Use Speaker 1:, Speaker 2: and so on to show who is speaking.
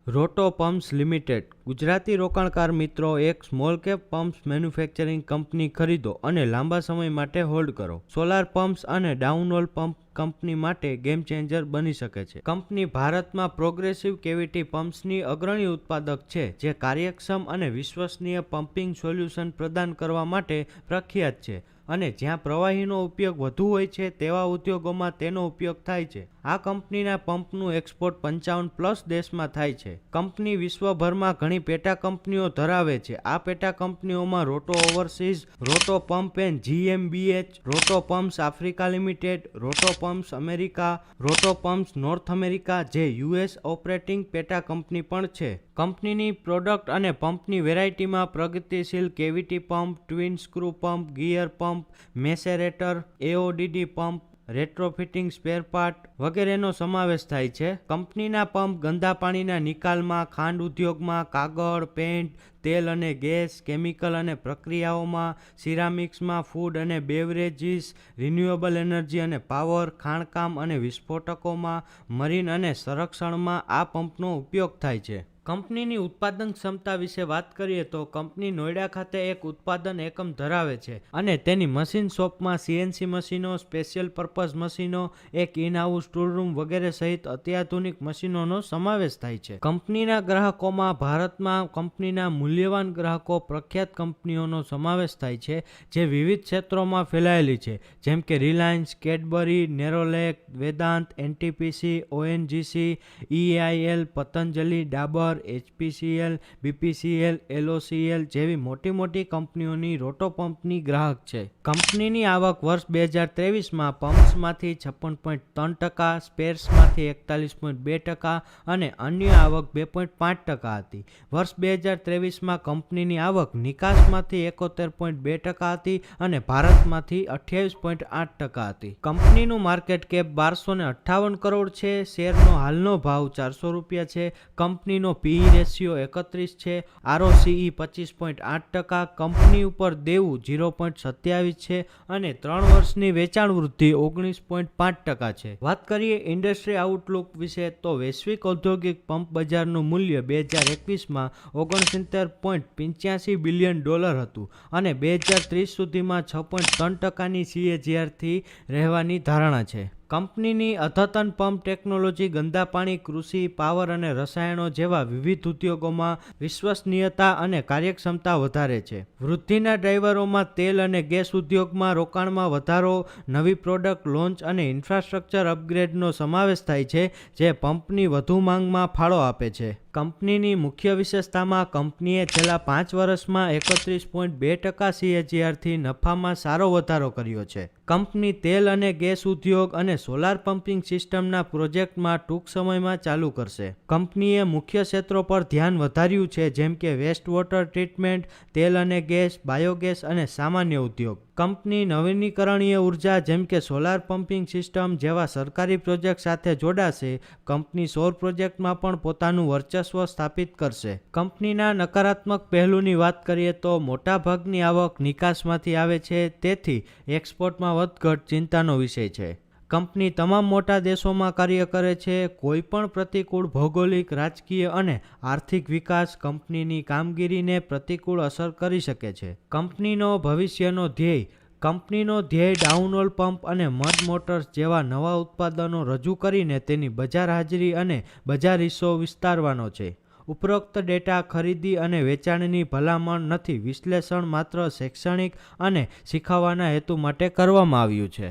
Speaker 1: રોટો pumps limited Gujarati રોકાણકાર મિત્રો, એક small cap pumps manufacturing company ખરીદો અને લાંબા સમય માટે હોલ્ડ કરો. સોલાર પમ્પ્સ અને ડાઉનહોલ પંપ કંપની માટે ગેમ ચેન્જર બની શકે છે. કંપની ભારતમાં પ્રોગ્રેસિવ કેવિટી પમ્પ્સની અગ્રણી ઉત્પાદક છે, જે કાર્યક્ષમ અને વિશ્વસનીય પમ્પિંગ સોલ્યુશન પ્રદાન કરવા માટે પ્રખ્યાત છે અને જ્યાં પ્રવાહીનો ઉપયોગ વધુ હોય છે તેવા ઉદ્યોગોમાં તેનો ઉપયોગ થાય છે. આ કંપનીના પંપનું એક્સપોર્ટ 55+ દેશમાં થાય છે. કંપની વિશ્વભરમાં ઘણી પેટા કંપનીઓ ધરાવે છે. આ પેટા કંપનીઓમાં Roto overseas, Roto pump and GmbH, Roto pumps Africa limited, Roto pumps America, Roto pumps North America, જે US ઓપરેટિંગ પેટા કંપની પણ છે. કંપનીની પ્રોડક્ટ અને પંપની વેરાયટીમાં પ્રગતિશીલ cavity pump, twin screw pump, gear pump, macerator, AODD pump, retrofitting spare part વગેરેનો સમાવેશ થાય છે. કંપનીના પંપ ગંદા પાણીના નિકાલમાં, ખાંડ ઉદ્યોગમાં, કાગળ, પેઇન્ટ, તેલ અને ગેસ, કેમિકલ અને પ્રક્રિયાઓમાં, સિરામિક્સમાં, ફૂડ અને બેવરેજીસ, રિન્યુએબલ એનર્જી અને પાવર, ખાણકામ અને વિસ્ફોટકોમાં, મરીન અને સંરક્ષણમાં આ પંપનો ઉપયોગ થાય છે. કંપનીની ઉત્પાદન ક્ષમતા વિશે વાત કરીએ તો કંપની નોઈડા ખાતે એક ઉત્પાદન એકમ ધરાવે છે અને તેની મશીન શોપમાં CNC મશીનો, સ્પેશિયલ પર્પઝ મશીનો, એક ઇન-હાઉસ ટૂલ રૂમ વગેરે સહિત અત્યાધુનિક મશીનોનો સમાવેશ થાય છે. કંપનીના ગ્રાહકોમાં ભારતમાં કંપનીના મૂલ્યવાન ગ્રાહકો પ્રખ્યાત કંપનીઓનો સમાવેશ થાય છે, જે વિવિધ ક્ષેત્રોમાં ફેલાયેલી છે, જેમ કે Reliance, Cadbury, Nerolac, Vedanta, NTPC, ONGC, EIL, Patanjali, Dabur, HPCL, BPCL, LOCL જેવી મોટી કંપનીઓની રોટો પંપની ગ્રાહક છે. કંપનીની આવક વર્ષ 2023માં પમ્પ્સમાંથી 56.3%, સ્પેર્સમાંથી 41.2% અને અન્ય આવક 2.5% હતી. વર્ષ 2023માં કંપનીની આવક નિકાસમાંથી 71.2% હતી અને ભારતમાંથી 28.8% હતી. કંપનીનું માર્કેટ કેપ 1258 કરોડ છે. શેરનો હાલનો ભાવ ₹400 છે. કંપનીનો PE રેશિયો 31 છે. ROCE 25.8%, કંપની ઉપર દેવું 0.27 છે અને 3 વર્ષની વેચાણ વૃદ્ધિ 19.5% છે. વાત કરીએ ઇન્ડસ્ટ્રી આઉટલુક વિશે તો વૈશ્વિક ઔદ્યોગિક પંપ બજારનું મૂલ્ય 2021માં $69.85 બિલિયન હતું અને 2030 સુધીમાં 6.3%ની CAGR થી રહેવાની ધારણા છે. કંપનીની અદ્યતન પંપ ટેકનોલોજી ગંદા પાણી, કૃષિ, પાવર અને રસાયણો જેવા વિવિધ ઉદ્યોગોમાં વિશ્વસનીયતા અને કાર્યક્ષમતા વધારે છે. વૃદ્ધિના ડ્રાઈવરોમાં તેલ અને ગેસ ઉદ્યોગમાં રોકાણમાં વધારો, નવી પ્રોડક્ટ લોન્ચ અને ઇન્ફ્રાસ્ટ્રક્ચર અપગ્રેડનો સમાવેશ થાય છે, જે પંપની વધુ માંગમાં ફાળો આપે છે. કંપનીની મુખ્ય વિશેષતામાં કંપનીએ છેલ્લા 5 વર્ષમાં 31.2% CAGR થી નફામાં સારો વધારો કર્યો છે. કંપની તેલ અને ગેસ ઉદ્યોગ અને સોલાર પમ્પિંગ સિસ્ટમના પ્રોજેક્ટમાં ટૂંક સમયમાં ચાલુ કરશે. કંપનીએ મુખ્ય ક્ષેત્રો પર ધ્યાન વધાર્યું છે, જેમ કે વેસ્ટ વોટર ટ્રીટમેન્ટ, તેલ અને ગેસ, બાયોગેસ અને સામાન્ય ઉદ્યોગ. કંપની નવીનીકરણીય ઉર્જા જેમ કે સોલાર પમ્પિંગ સિસ્ટમ જેવા સરકારી પ્રોજેક્ટ સાથે જોડાશે. કંપની સૌર પ્રોજેક્ટમાં પણ પોતાનું વર્ચસ્વ સ્થાપિત કરશે. કંપનીના નકારાત્મક પહેલુંની વાત કરીએ તો મોટાભાગની આવક નિકાસમાંથી આવે છે, તેથી એક્સપોર્ટમાં વધઘટ ચિંતાનો વિષય છે. કંપની તમામ મોટા દેશોમાં કાર્ય કરે છે. કોઈપણ પ્રતિકૂળ ભૌગોલિક, રાજકીય અને આર્થિક વિકાસ કંપનીની કામગીરીને પ્રતિકૂળ અસર કરી શકે છે. કંપનીનો ભવિષ્યનો ધ્યેય ડાઉનહોલ પંપ અને મડ મોટર્સ જેવા નવા ઉત્પાદનો રજૂ કરીને તેની બજાર હાજરી અને બજાર હિસ્સો વિસ્તારવાનો છે. ઉપરોક્ત ડેટા ખરીદી અને વેચાણની ભલામણ નથી. વિશ્લેષણ માત્ર શૈક્ષણિક અને શીખવવાના હેતુ માટે કરવામાં આવ્યું છે.